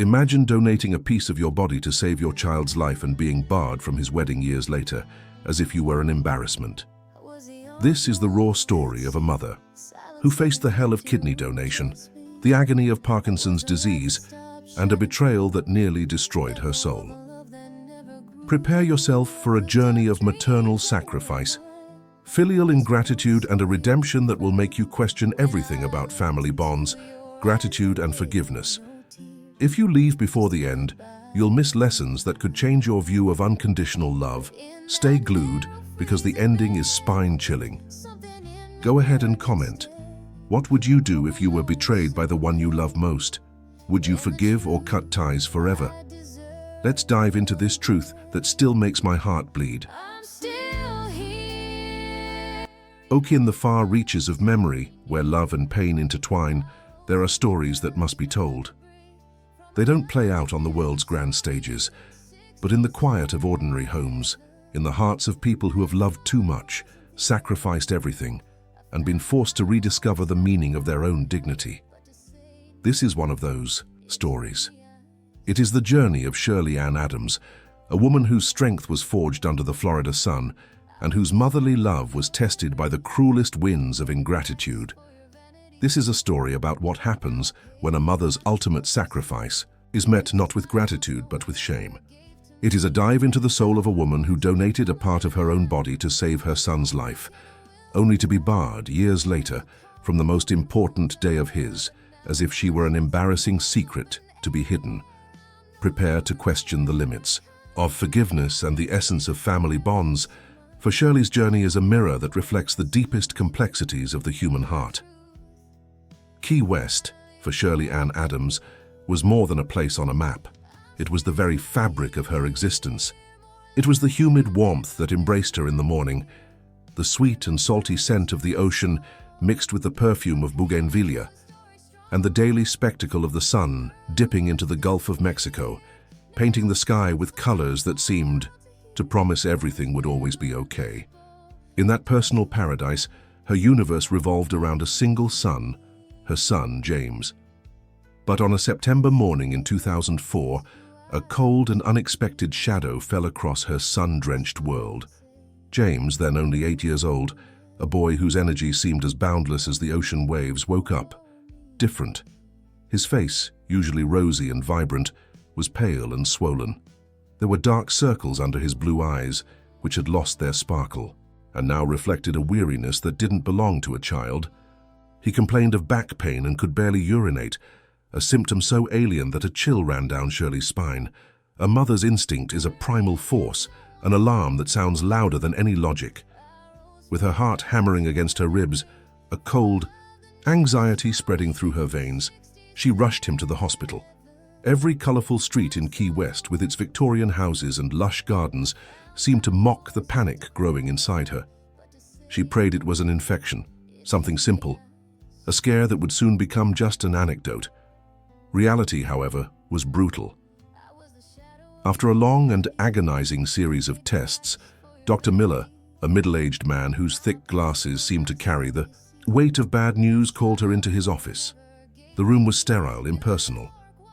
Imagine donating a piece of your body to save your child's life and being barred from his wedding years later, as if you were an embarrassment. This is the raw story of a mother who faced the hell of kidney donation, the agony of Parkinson's disease, and a betrayal that nearly destroyed her soul. Prepare yourself for a journey of maternal sacrifice, filial ingratitude, and a redemption that will make you question everything about family bonds, gratitude, and forgiveness. If you leave before the end, you'll miss lessons that could change your view of unconditional love. Stay glued, because the ending is spine-chilling. Go ahead and comment. What would you do if you were betrayed by the one you love most? Would you forgive or cut ties forever? Let's dive into this truth that still makes my heart bleed. Oak in the far reaches of memory, where love and pain intertwine, there are stories that must be told. They don't play out on the world's grand stages, but in the quiet of ordinary homes, in the hearts of people who have loved too much, sacrificed everything, and been forced to rediscover the meaning of their own dignity. This is one of those stories. It is the journey of Shirley Ann Adams, a woman whose strength was forged under the Florida sun, and whose motherly love was tested by the cruelest winds of ingratitude. This is a story about what happens when a mother's ultimate sacrifice is met not with gratitude but with shame. It is a dive into the soul of a woman who donated a part of her own body to save her son's life, only to be barred years later from the most important day of his, as if she were an embarrassing secret to be hidden. Prepare to question the limits of forgiveness and the essence of family bonds, for Shirley's journey is a mirror that reflects the deepest complexities of the human heart. Key West, for Shirley Ann Adams, was more than a place on a map. It was the very fabric of her existence. It was the humid warmth that embraced her in the morning, the sweet and salty scent of the ocean mixed with the perfume of bougainvillea, and the daily spectacle of the sun dipping into the Gulf of Mexico, painting the sky with colors that seemed to promise everything would always be okay. In that personal paradise, her universe revolved around a single son, her son, James. But on a September morning in 2004, a cold and unexpected shadow fell across her sun-drenched world. James, then only 8 years old, a boy whose energy seemed as boundless as the ocean waves, woke up different. His face, usually rosy and vibrant, was pale and swollen. There were dark circles under his blue eyes, which had lost their sparkle, and now reflected a weariness that didn't belong to a child. He complained of back pain and could barely urinate, a symptom so alien that a chill ran down Shirley's spine. A mother's instinct is a primal force, an alarm that sounds louder than any logic. With her heart hammering against her ribs, a cold anxiety spreading through her veins, she rushed him to the hospital. Every colorful street in Key West, with its Victorian houses and lush gardens, seemed to mock the panic growing inside her. She prayed it was an infection, something simple, a scare that would soon become just an anecdote. Reality, however, was brutal. After a long and agonizing series of tests, Dr. Miller, a middle-aged man whose thick glasses seemed to carry the weight of bad news, called her into his office. The room was sterile, impersonal.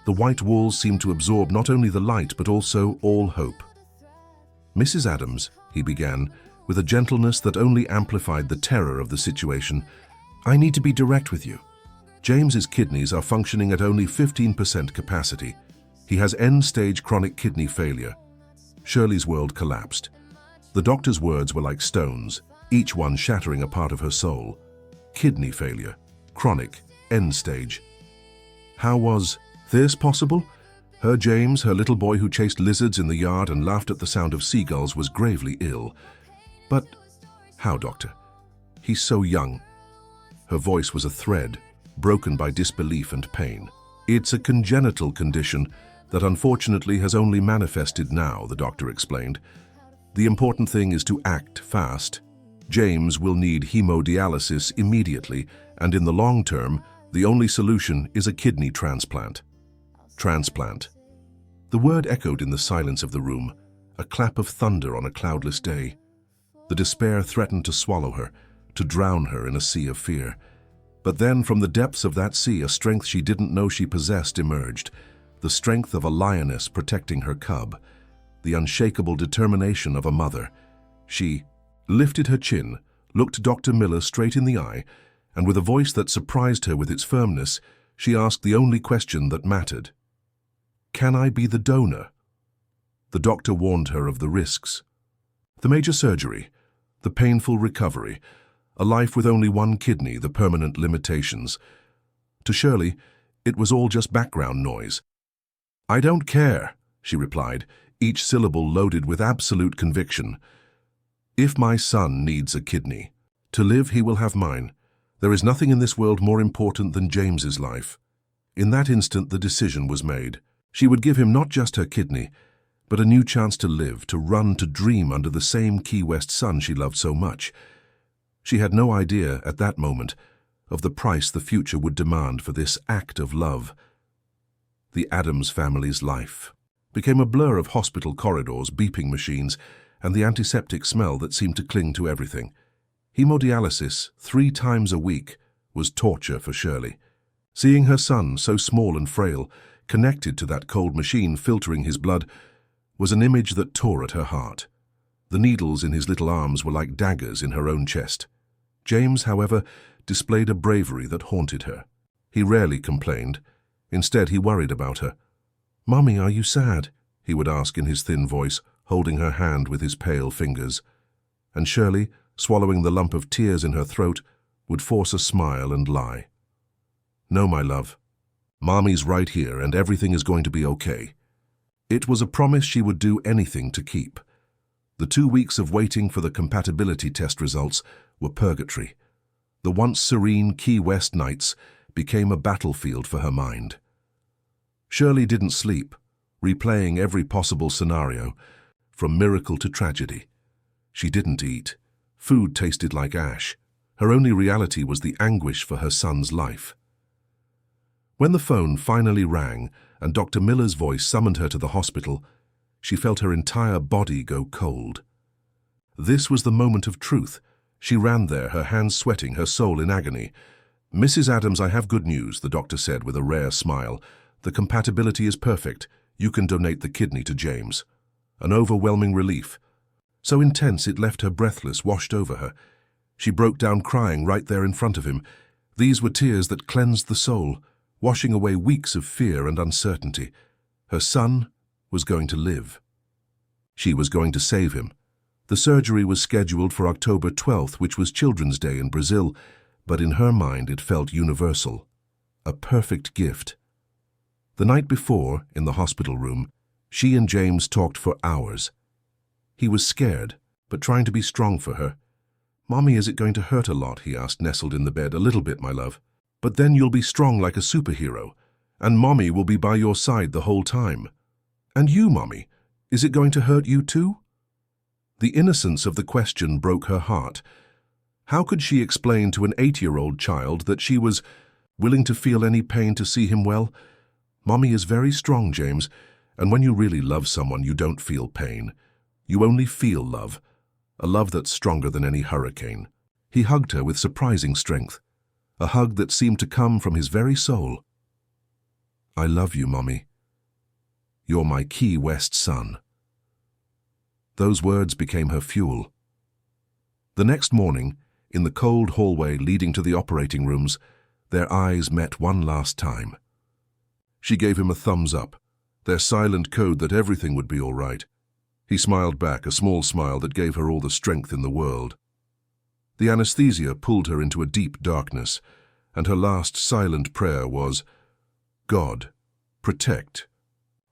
The white walls seemed to absorb not only the light but also all hope. "Mrs. Adams," he began, with a gentleness that only amplified the terror of the situation, "I need to be direct with you. James's kidneys are functioning at only 15% capacity. He has end-stage chronic kidney failure." Shirley's world collapsed. The doctor's words were like stones, each one shattering a part of her soul. Kidney failure, chronic, end-stage. How was this possible? Her James, her little boy who chased lizards in the yard and laughed at the sound of seagulls, was gravely ill. But how, doctor? He's so young. Her voice was a thread, broken by disbelief and pain. "It's a congenital condition that unfortunately has only manifested now," the doctor explained. "The important thing is to act fast. James will need hemodialysis immediately, and in the long term, the only solution is a kidney transplant." Transplant. The word echoed in the silence of the room, a clap of thunder on a cloudless day. The despair threatened to swallow her, to drown her in a sea of fear. But then, from the depths of that sea, a strength she didn't know she possessed emerged. the strength of a lioness protecting her cub, the unshakable determination of a mother. She lifted her chin, looked Dr. Miller straight in the eye, and with a voice that surprised her with its firmness, she asked the only question that mattered. "Can I be the donor?" The doctor warned her of the risks. The major surgery, the painful recovery, a life with only one kidney, the permanent limitations. To Shirley, it was all just background noise. "I don't care," she replied, each syllable loaded with absolute conviction. "If my son needs a kidney, to live he will have mine. There is nothing in this world more important than James's life." In that instant the decision was made. She would give him not just her kidney, but a new chance to live, to run, to dream under the same Key West sun she loved so much. She had no idea, at that moment, of the price the future would demand for this act of love. The Adams family's life became a blur of hospital corridors, beeping machines, and the antiseptic smell that seemed to cling to everything. Hemodialysis 3 times a week was torture for Shirley. Seeing her son, so small and frail, connected to that cold machine filtering his blood, was an image that tore at her heart. The needles in his little arms were like daggers in her own chest. James, however, displayed a bravery that haunted her. He rarely complained. Instead, he worried about her. "Mummy, are you sad?" he would ask in his thin voice, holding her hand with his pale fingers. And Shirley, swallowing the lump of tears in her throat, would force a smile and lie. "No, my love. Mommy's right here and everything is going to be okay." It was a promise she would do anything to keep. The 2 weeks of waiting for the compatibility test results were purgatory. The once serene Key West nights became a battlefield for her mind. Shirley didn't sleep, replaying every possible scenario, from miracle to tragedy. She didn't eat. Food tasted like ash. Her only reality was the anguish for her son's life. When the phone finally rang and Dr. Miller's voice summoned her to the hospital, she felt her entire body go cold. This was the moment of truth. She ran there, her hands sweating, her soul in agony. "Mrs. Adams, I have good news," the doctor said with a rare smile. "The compatibility is perfect. You can donate the kidney to James." An overwhelming relief. So intense it left her breathless, washed over her. She broke down crying right there in front of him. These were tears that cleansed the soul, washing away weeks of fear and uncertainty. Her son was going to live. She was going to save him. The surgery was scheduled for October 12th, which was Children's Day in Brazil, but in her mind it felt universal. A perfect gift. The night before, in the hospital room, she and James talked for hours. He was scared, but trying to be strong for her. "Mommy, is it going to hurt a lot?" he asked, nestled in the bed. "A little bit, my love. But then you'll be strong like a superhero, and Mommy will be by your side the whole time." "And you, Mommy, is it going to hurt you too?" The innocence of the question broke her heart. How could she explain to an 8-year-old child that she was willing to feel any pain to see him well? "Mommy is very strong, James, and when you really love someone, you don't feel pain. You only feel love, a love that's stronger than any hurricane." He hugged her with surprising strength, a hug that seemed to come from his very soul. "I love you, Mommy. You're my Key West son." Those words became her fuel. The next morning, in the cold hallway leading to the operating rooms, their eyes met one last time. She gave him a thumbs up, their silent code that everything would be all right. He smiled back, a small smile that gave her all the strength in the world. The anesthesia pulled her into a deep darkness, and her last silent prayer was, "God, protect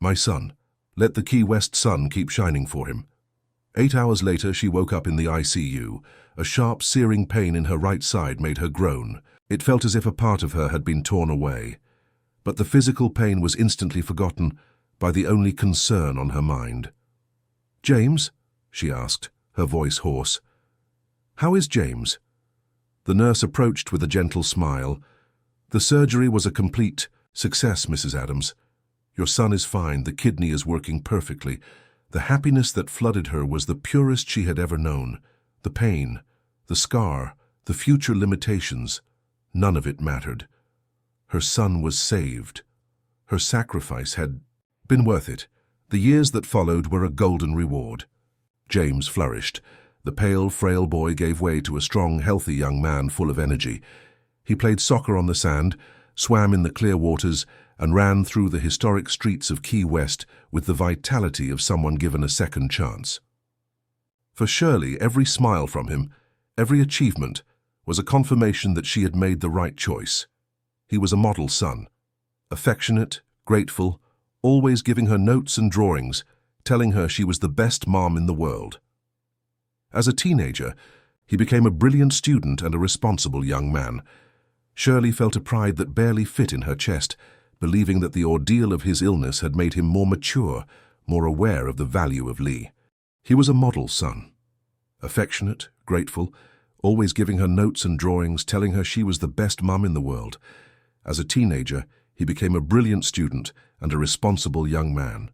my son. Let the Key West sun keep shining for him." 8 hours later, she woke up in the ICU. A sharp, searing pain in her right side made her groan. It felt as if a part of her had been torn away. But the physical pain was instantly forgotten by the only concern on her mind. "James?" she asked, her voice hoarse. "How is James?" The nurse approached with a gentle smile. "The surgery was a complete success, Mrs. Adams. Your son is fine, the kidney is working perfectly." The happiness that flooded her was the purest she had ever known. The pain, the scar, the future limitations, none of it mattered. Her son was saved. Her sacrifice had been worth it. The years that followed were a golden reward. James flourished. The pale, frail boy gave way to a strong, healthy young man full of energy. He played soccer on the sand, swam in the clear waters, and ran through the historic streets of Key West with the vitality of someone given a second chance. For Shirley, every smile from him, every achievement, was a confirmation that she had made the right choice. He was a model son, affectionate, grateful, always giving her notes and drawings, telling her she was the best mom in the world. As a teenager, he became a brilliant student and a responsible young man. Shirley felt a pride that barely fit in her chest, believing that the ordeal of his illness had made him more mature, more aware of the value of Lee. He was a model son, affectionate, grateful, always giving her notes and drawings, telling her she was the best mum in the world. As a teenager, he became a brilliant student and a responsible young man.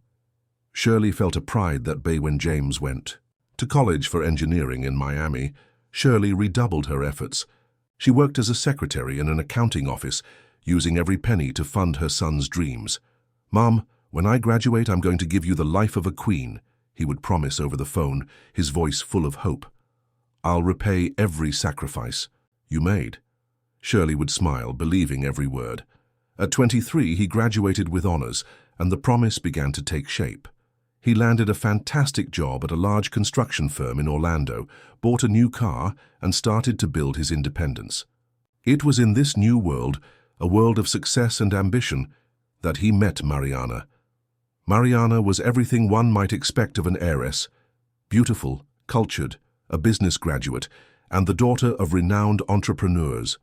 Shirley felt a pride that day when James went to college for engineering in Miami. Shirley redoubled her efforts. She worked as a secretary in an accounting office, using every penny to fund her son's dreams. "Mom, when I graduate, I'm going to give you the life of a queen," he would promise over the phone, his voice full of hope. "I'll repay every sacrifice you made." Shirley would smile, believing every word. At 23, he graduated with honors, and the promise began to take shape. He landed a fantastic job at a large construction firm in Orlando, bought a new car, and started to build his independence. It was in this new world, a world of success and ambition, that he met Mariana. Mariana was everything one might expect of an heiress: beautiful, cultured, a business graduate, and the daughter of renowned entrepreneurs.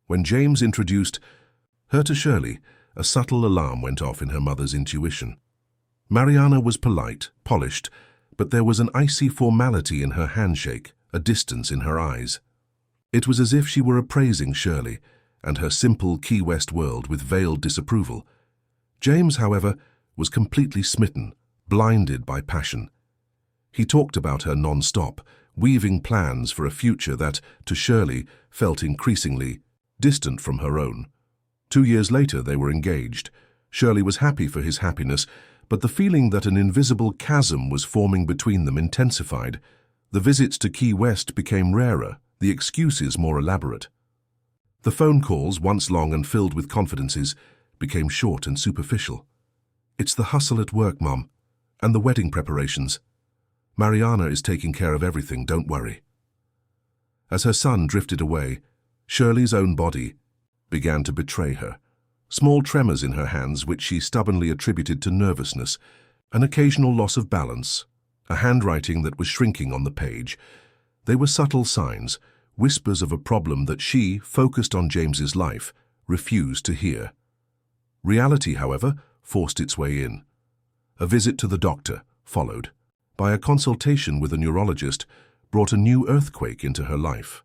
When James introduced her to Shirley, a subtle alarm went off in her mother's intuition. Mariana was polite, polished, but there was an icy formality in her handshake, a distance in her eyes. It was as if she were appraising Shirley and her simple Key West world with veiled disapproval. James, however, was completely smitten, blinded by passion. He talked about her non-stop, weaving plans for a future that, to Shirley, felt increasingly distant from her own. 2 years later, they were engaged. Shirley was happy for his happiness, but the feeling that an invisible chasm was forming between them intensified. The visits to Key West became rarer, the excuses more elaborate. The phone calls, once long and filled with confidences, became short and superficial. "It's the hustle at work, Mom, and the wedding preparations. Mariana is taking care of everything, don't worry." As her son drifted away, Shirley's own body began to betray her. Small tremors in her hands, which she stubbornly attributed to nervousness, an occasional loss of balance, a handwriting that was shrinking on the page. They were subtle signs, whispers of a problem that she, focused on James's life, refused to hear. Reality, however, forced its way in. A visit to the doctor followed by a consultation with a neurologist brought a new earthquake into her life.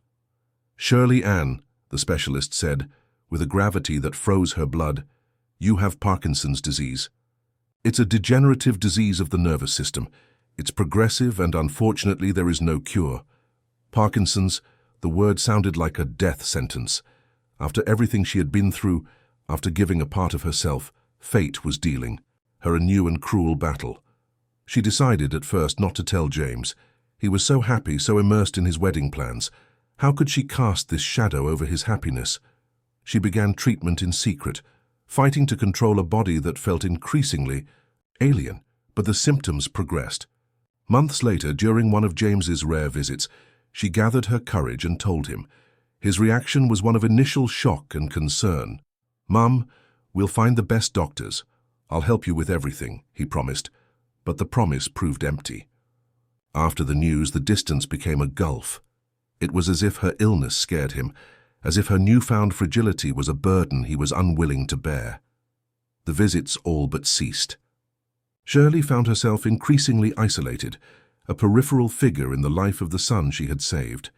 "Shirley Ann," the specialist said, with a gravity that froze her blood, "you have Parkinson's disease. It's a degenerative disease of the nervous system. It's progressive, and unfortunately there is no cure." Parkinson's, the word sounded like a death sentence. After everything she had been through, after giving a part of herself, fate was dealing her a new and cruel battle. She decided at first not to tell James. He was so happy, so immersed in his wedding plans. How could she cast this shadow over his happiness? She began treatment in secret, fighting to control a body that felt increasingly alien, but the symptoms progressed. Months later, during one of James's rare visits, she gathered her courage and told him. His reaction was one of initial shock and concern. "Mum, we'll find the best doctors. I'll help you with everything," he promised, but the promise proved empty. After the news, the distance became a gulf. It was as if her illness scared him, as if her newfound fragility was a burden he was unwilling to bear. The visits all but ceased. Shirley found herself increasingly isolated, a peripheral figure in the life of the son she had saved.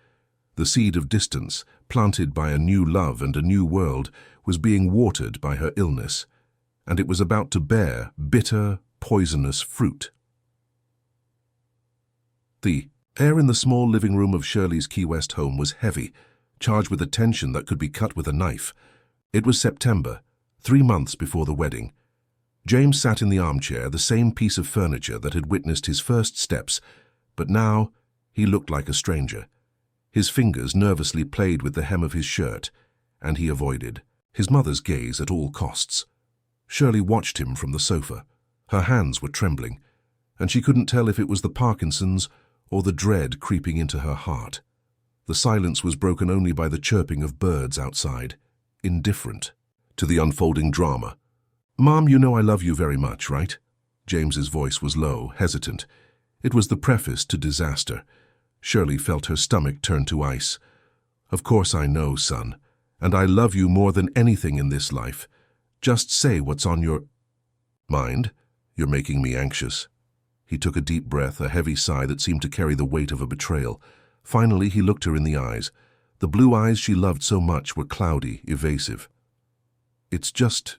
The seed of distance, planted by a new love and a new world, was being watered by her illness, and it was about to bear bitter, poisonous fruit. The air in the small living room of Shirley's Key West home was heavy, charged with a tension that could be cut with a knife. It was September, 3 months before the wedding. James sat in the armchair, the same piece of furniture that had witnessed his first steps, but now he looked like a stranger. His fingers nervously played with the hem of his shirt, and he avoided his mother's gaze at all costs. Shirley watched him from the sofa. Her hands were trembling, and she couldn't tell if it was the Parkinson's or the dread creeping into her heart. The silence was broken only by the chirping of birds outside, indifferent to the unfolding drama. "Mom, you know I love you very much, right?" James's voice was low, hesitant. It was the preface to disaster. Shirley felt her stomach turn to ice. "Of course I know, son, and I love you more than anything in this life. Just say what's on your mind. You're making me anxious." He took a deep breath, a heavy sigh that seemed to carry the weight of a betrayal. Finally, he looked her in the eyes. The blue eyes she loved so much were cloudy, evasive. "It's just...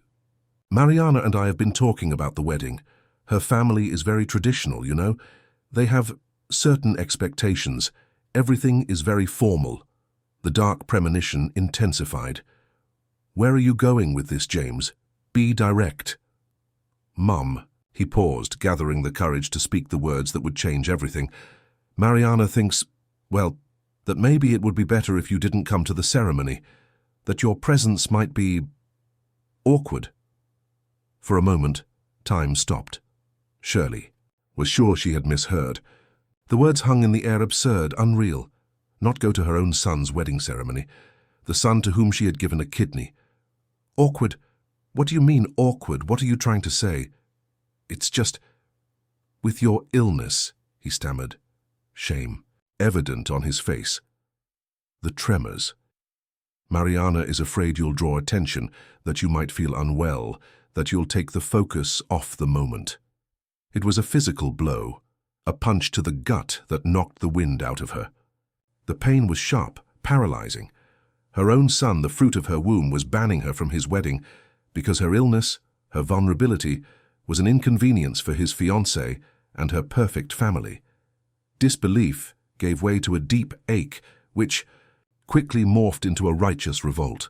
Mariana and I have been talking about the wedding. Her family is very traditional, you know. They have certain expectations. Everything is very formal." The dark premonition intensified. "Where are you going with this, James? Be direct." "Mum," he paused, gathering the courage to speak the words that would change everything. "Mariana thinks, well, that maybe it would be better if you didn't come to the ceremony, that your presence might be awkward." For a moment, time stopped. Shirley was sure she had misheard. The words hung in the air, absurd, unreal. Not go to her own son's wedding ceremony, the son to whom she had given a kidney. "Awkward? What do you mean, awkward? What are you trying to say?" "It's just... with your illness," he stammered. Shame evident on his face. The tremors. "Mariana is afraid you'll draw attention, that you might feel unwell, that you'll take the focus off the moment." It was a physical blow, a punch to the gut that knocked the wind out of her. The pain was sharp, paralyzing. Her own son, the fruit of her womb, was banning her from his wedding because her illness, her vulnerability, was an inconvenience for his fiancée and her perfect family. Disbelief gave way to a deep ache, which quickly morphed into a righteous revolt.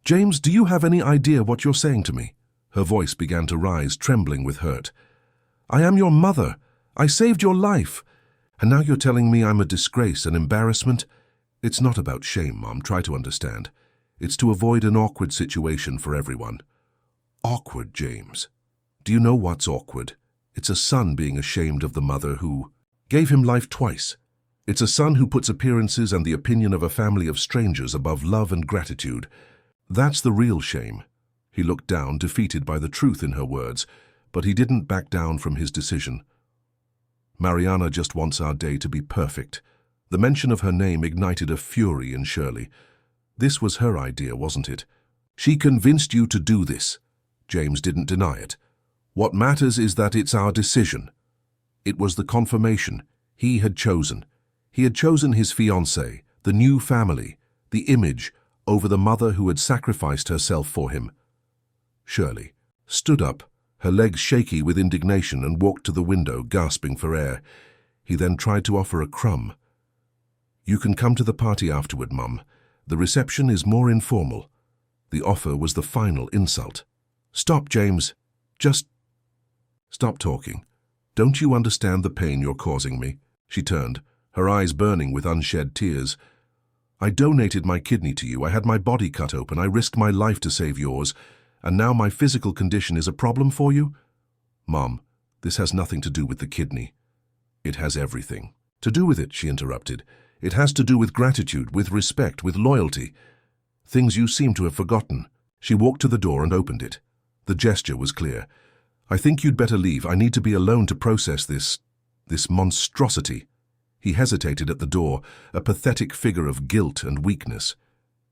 "James, do you have any idea what you're saying to me?" Her voice began to rise, trembling with hurt. "I am your mother. I saved your life. And now you're telling me I'm a disgrace, an embarrassment? It's not about shame, Mom, try to understand. It's to avoid an awkward situation for everyone." "Awkward, James? Do you know what's awkward? It's a son being ashamed of the mother who gave him life twice. It's a son who puts appearances and the opinion of a family of strangers above love and gratitude. That's the real shame." He looked down, defeated by the truth in her words, but he didn't back down from his decision. "Mariana just wants our day to be perfect." The mention of her name ignited a fury in Shirley. This was her idea, wasn't it? "She convinced you to do this." James didn't deny it. "What matters is that it's our decision." It was the confirmation. He had chosen. He had chosen his fiancée, the new family, the image, over the mother who had sacrificed herself for him. Shirley stood up, her legs shaky with indignation, and walked to the window, gasping for air. He then tried to offer a crumb. "You can come to the party afterward, Mum. The reception is more informal." The offer was the final insult. "Stop, James. Just stop talking. Don't you understand the pain you're causing me?" She turned, her eyes burning with unshed tears. "I donated my kidney to you. I had my body cut open. I risked my life to save yours. And now my physical condition is a problem for you?" "Mom, this has nothing to do with the kidney." "It has everything to do with it," she interrupted. "It has to do with gratitude, with respect, with loyalty. Things you seem to have forgotten." She walked to the door and opened it. The gesture was clear. "I think you'd better leave. I need to be alone to process this monstrosity." He hesitated at the door, a pathetic figure of guilt and weakness.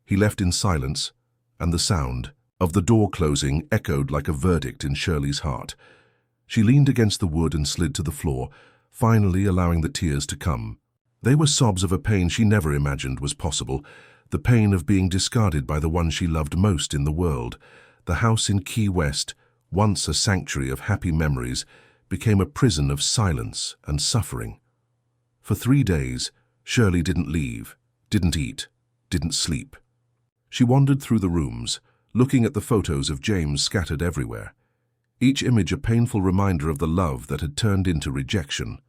He left in silence, and the sound of the door closing echoed like a verdict in Shirley's heart. She leaned against the wood and slid to the floor, finally allowing the tears to come. They were sobs of a pain she never imagined was possible, the pain of being discarded by the one she loved most in the world. The house in Key West, once a sanctuary of happy memories, became a prison of silence and suffering. For 3 days, Shirley didn't leave, didn't eat, didn't sleep. She wandered through the rooms, looking at the photos of James scattered everywhere. each image a painful reminder of the love that had turned into rejection.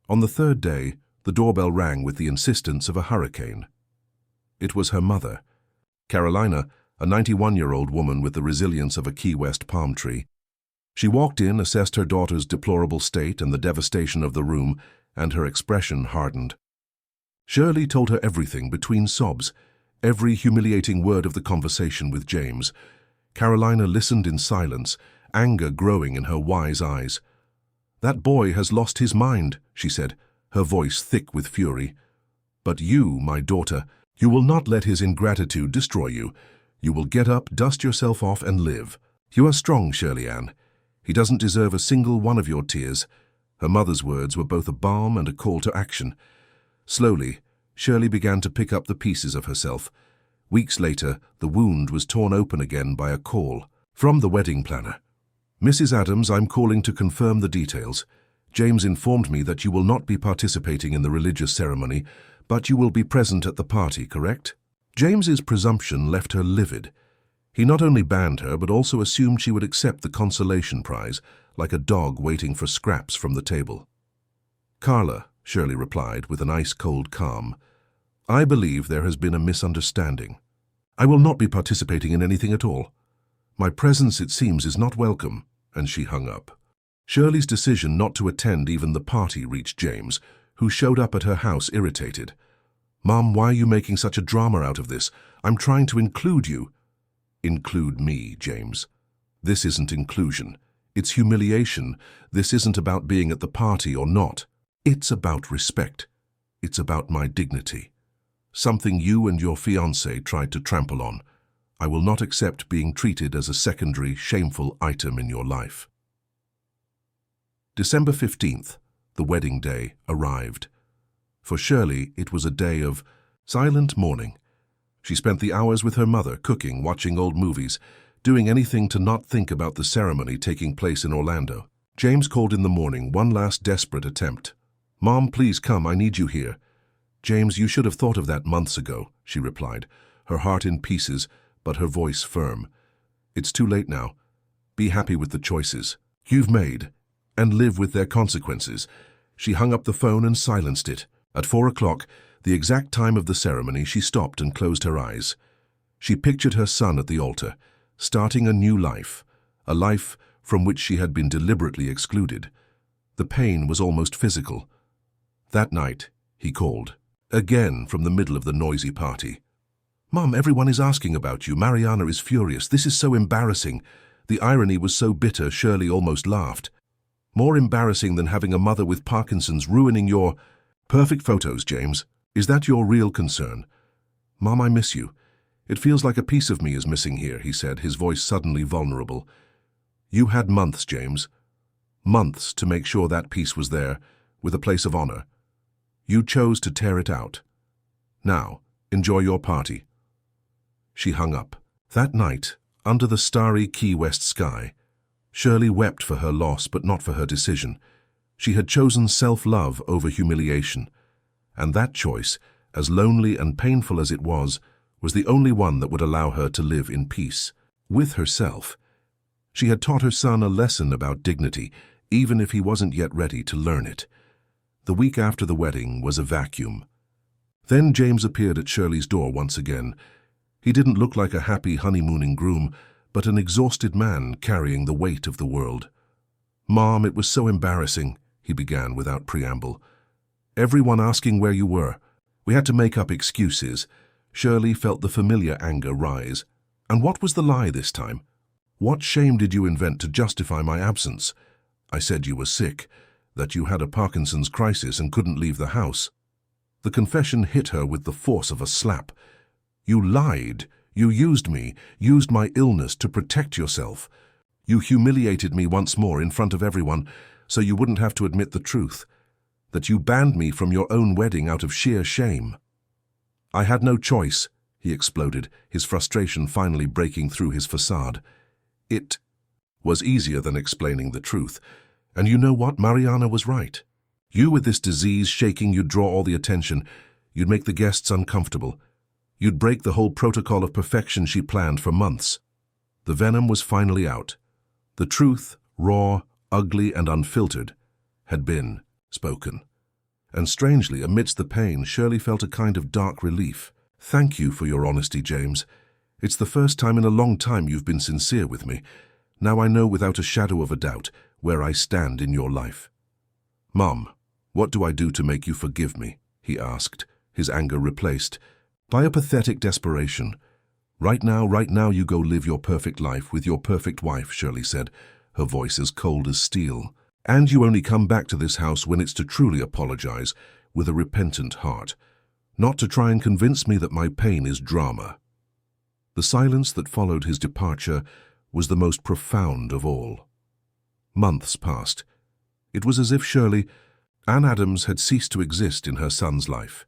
On the third day, the doorbell rang with the insistence of a hurricane. It was her mother, Carolina, a 91-year-old woman with the resilience of a Key West palm tree. She walked in, assessed her daughter's deplorable state and the devastation of the room, and her expression hardened. Shirley told her everything between sobs, every humiliating word of the conversation with James. Carolina listened in silence, anger growing in her wise eyes. "That boy has lost his mind," she said, her voice thick with fury. "But you, my daughter, you will not let his ingratitude destroy you. You will get up, dust yourself off, and live. You are strong, Shirley Ann. He doesn't deserve a single one of your tears." Her mother's words were both a balm and a call to action. Slowly, Shirley began to pick up the pieces of herself. Weeks later, the wound was torn open again by a call from the wedding planner. "Mrs. Adams, I'm calling to confirm the details. James informed me that you will not be participating in the religious ceremony, but you will be present at the party, correct?" James's presumption left her livid. He not only banned her, but also assumed she would accept the consolation prize, like a dog waiting for scraps from the table. "Carla," Shirley replied with an ice-cold calm, "I believe there has been a misunderstanding. I will not be participating in anything at all. My presence, it seems, is not welcome," and she hung up. Shirley's decision not to attend even the party reached James, who showed up at her house irritated. "Mom, why are you making such a drama out of this? I'm trying to include you." "Include me, James. This isn't inclusion. It's humiliation. This isn't about being at the party or not. It's about respect. It's about my dignity. Something you and your fiancé tried to trample on. I will not accept being treated as a secondary, shameful item in your life." December 15th, the wedding day, arrived. For Shirley, it was a day of silent mourning. She spent the hours with her mother, cooking, watching old movies, doing anything to not think about the ceremony taking place in Orlando. James called in the morning, one last desperate attempt. "Mom, please come, I need you here." "James, you should have thought of that months ago," she replied, her heart in pieces, but her voice firm. "It's too late now. Be happy with the choices you've made, and live with their consequences." She hung up the phone and silenced it. At 4 o'clock, the exact time of the ceremony, she stopped and closed her eyes. She pictured her son at the altar, starting a new life, a life from which she had been deliberately excluded. The pain was almost physical. That night, he called, again from the middle of the noisy party. "Mom, everyone is asking about you. Mariana is furious. This is so embarrassing." The irony was so bitter, Shirley almost laughed. "More embarrassing than having a mother with Parkinson's ruining your perfect photos, James. Is that your real concern?" "Mom, I miss you. It feels like a piece of me is missing here," he said, his voice suddenly vulnerable. "You had months, James. Months to make sure that piece was there, with a place of honor. You chose to tear it out. Now, enjoy your party." She hung up. That night, under the starry Key West sky, Shirley wept for her loss but not for her decision. She had chosen self-love over humiliation, and that choice, as lonely and painful as it was the only one that would allow her to live in peace with herself. She had taught her son a lesson about dignity, even if he wasn't yet ready to learn it. The week after the wedding was a vacuum. Then James appeared at Shirley's door once again. He didn't look like a happy honeymooning groom, but an exhausted man carrying the weight of the world. "Mom, it was so embarrassing," he began without preamble. "Everyone asking where you were. We had to make up excuses." Shirley felt the familiar anger rise. "And what was the lie this time? What shame did you invent to justify my absence?" "I said you were sick, that you had a Parkinson's crisis and couldn't leave the house." The confession hit her with the force of a slap. "You lied. You used me, used my illness to protect yourself. You humiliated me once more in front of everyone so you wouldn't have to admit the truth, that you banned me from your own wedding out of sheer shame." "I had no choice," he exploded, his frustration finally breaking through his facade. "It was easier than explaining the truth. And you know what? Mariana was right. You with this disease shaking, you'd draw all the attention. You'd make the guests uncomfortable. You'd break the whole protocol of perfection she planned for months." The venom was finally out. The truth, raw, ugly, and unfiltered, had been spoken. And strangely, amidst the pain, Shirley felt a kind of dark relief. "Thank you for your honesty, James. It's the first time in a long time you've been sincere with me. Now I know without a shadow of a doubt where I stand in your life." "Mom, what do I do to make you forgive me?" he asked, his anger replaced by a pathetic desperation. Right now you go live your perfect life with your perfect wife," Shirley said, her voice as cold as steel. "And you only come back to this house when it's to truly apologize, with a repentant heart, not to try and convince me that my pain is drama." The silence that followed his departure was the most profound of all. Months passed. It was as if Anne Adams had ceased to exist in her son's life.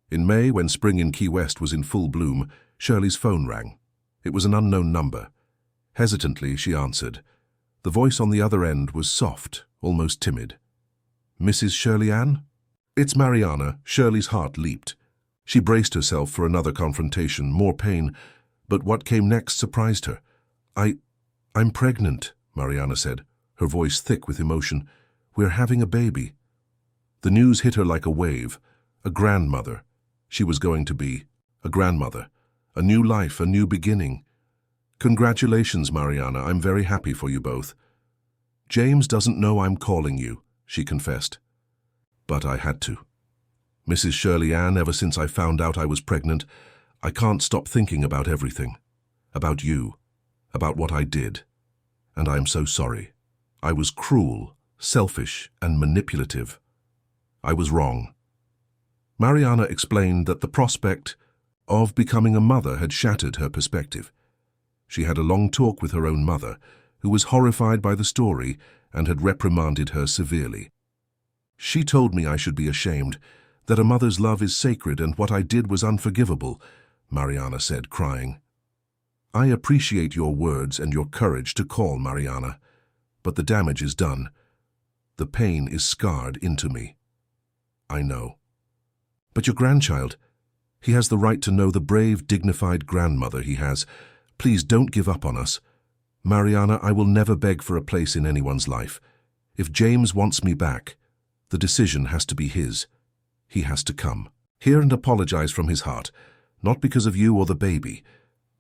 In May, when spring in Key West was in full bloom, Shirley's phone rang. It was an unknown number. Hesitantly, she answered. The voice on the other end was soft, almost timid. "Mrs. Shirley Ann?" "It's Mariana." Shirley's heart leaped. She braced herself for another confrontation, more pain, but what came next surprised her. I'm pregnant," Mariana said, her voice thick with emotion. "We're having a baby." The news hit her like a wave. A grandmother. She was going to be a grandmother. A new life, a new beginning. "Congratulations, Mariana. I'm very happy for you both." "James doesn't know I'm calling you," she confessed. "But I had to. Mrs. Shirley Ann, ever since I found out I was pregnant, I can't stop thinking about everything. About you. About what I did. And I am so sorry. I was cruel, selfish, and manipulative. I was wrong." Mariana explained that the prospect of becoming a mother had shattered her perspective. She had a long talk with her own mother, who was horrified by the story and had reprimanded her severely. "She told me I should be ashamed, that a mother's love is sacred and what I did was unforgivable," Mariana said, crying. "I appreciate your words and your courage to call, Mariana, but the damage is done. The pain is scarred into me." "I know." "But your grandchild, he has the right to know the brave, dignified grandmother he has. Please don't give up on us. Mariana, I will never beg for a place in anyone's life. If James wants me back, the decision has to be his. He has to come here and apologize from his heart, not because of you or the baby,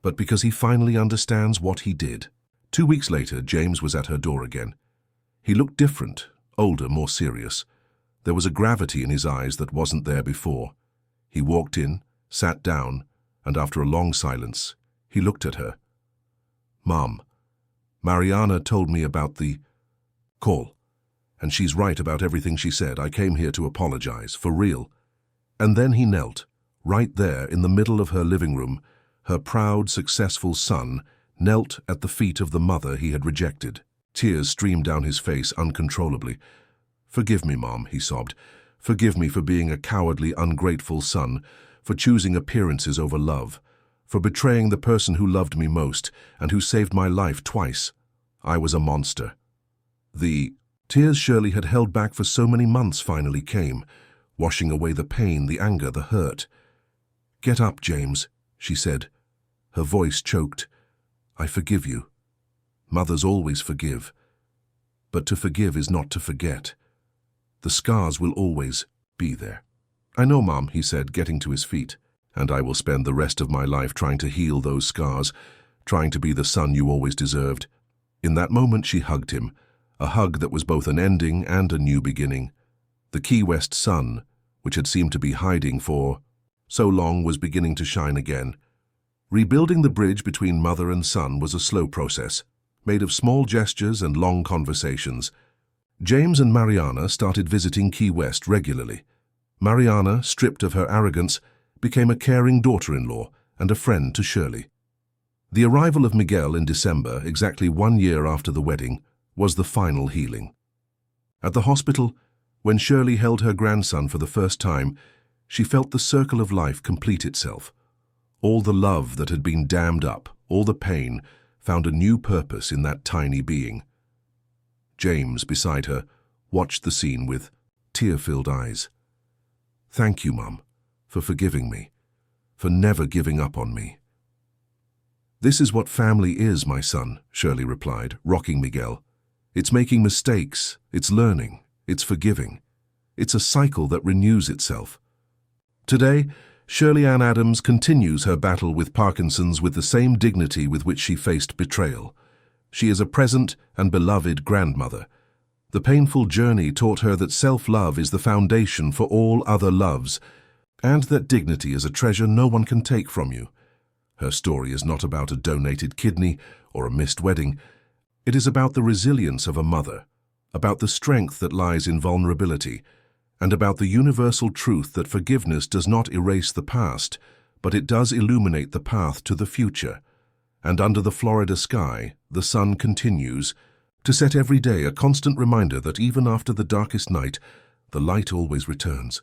but because he finally understands what he did." 2 weeks later, James was at her door again. He looked different, older, more serious. There was a gravity in his eyes that wasn't there before. He walked in, sat down, and after a long silence, he looked at her. "Mom, Mariana told me about the call, and she's right about everything she said. I came here to apologize, for real." And then he knelt, right there in the middle of her living room. Her proud, successful son knelt at the feet of the mother he had rejected. Tears streamed down his face uncontrollably. "Forgive me, Mom," he sobbed. "Forgive me for being a cowardly, ungrateful son, for choosing appearances over love, for betraying the person who loved me most and who saved my life twice. I was a monster." The tears Shirley had held back for so many months finally came, washing away the pain, the anger, the hurt. "Get up, James," she said. Her voice choked. "I forgive you. Mothers always forgive. But to forgive is not to forget. The scars will always be there." "I know, Mom," he said, getting to his feet. "And I will spend the rest of my life trying to heal those scars, trying to be the son you always deserved." In that moment she hugged him, a hug that was both an ending and a new beginning. The Key West sun, which had seemed to be hiding for so long, was beginning to shine again. Rebuilding the bridge between mother and son was a slow process, made of small gestures and long conversations. James and Mariana started visiting Key West regularly. Mariana, stripped of her arrogance, became a caring daughter-in-law and a friend to Shirley. The arrival of Miguel in December, exactly 1 year after the wedding, was the final healing. At the hospital, when Shirley held her grandson for the first time, she felt the circle of life complete itself. All the love that had been dammed up, all the pain, found a new purpose in that tiny being. James, beside her, watched the scene with tear-filled eyes. "Thank you, Mum, for forgiving me, for never giving up on me." "This is what family is, my son," Shirley replied, rocking Miguel. "It's making mistakes, it's learning, it's forgiving. It's a cycle that renews itself." Today, Shirley Ann Adams continues her battle with Parkinson's with the same dignity with which she faced betrayal. She is a present and beloved grandmother. The painful journey taught her that self-love is the foundation for all other loves, and that dignity is a treasure no one can take from you. Her story is not about a donated kidney or a missed wedding. It is about the resilience of a mother, about the strength that lies in vulnerability, and about the universal truth that forgiveness does not erase the past, but it does illuminate the path to the future. And under the Florida sky, the sun continues to set every day, a constant reminder that even after the darkest night, the light always returns.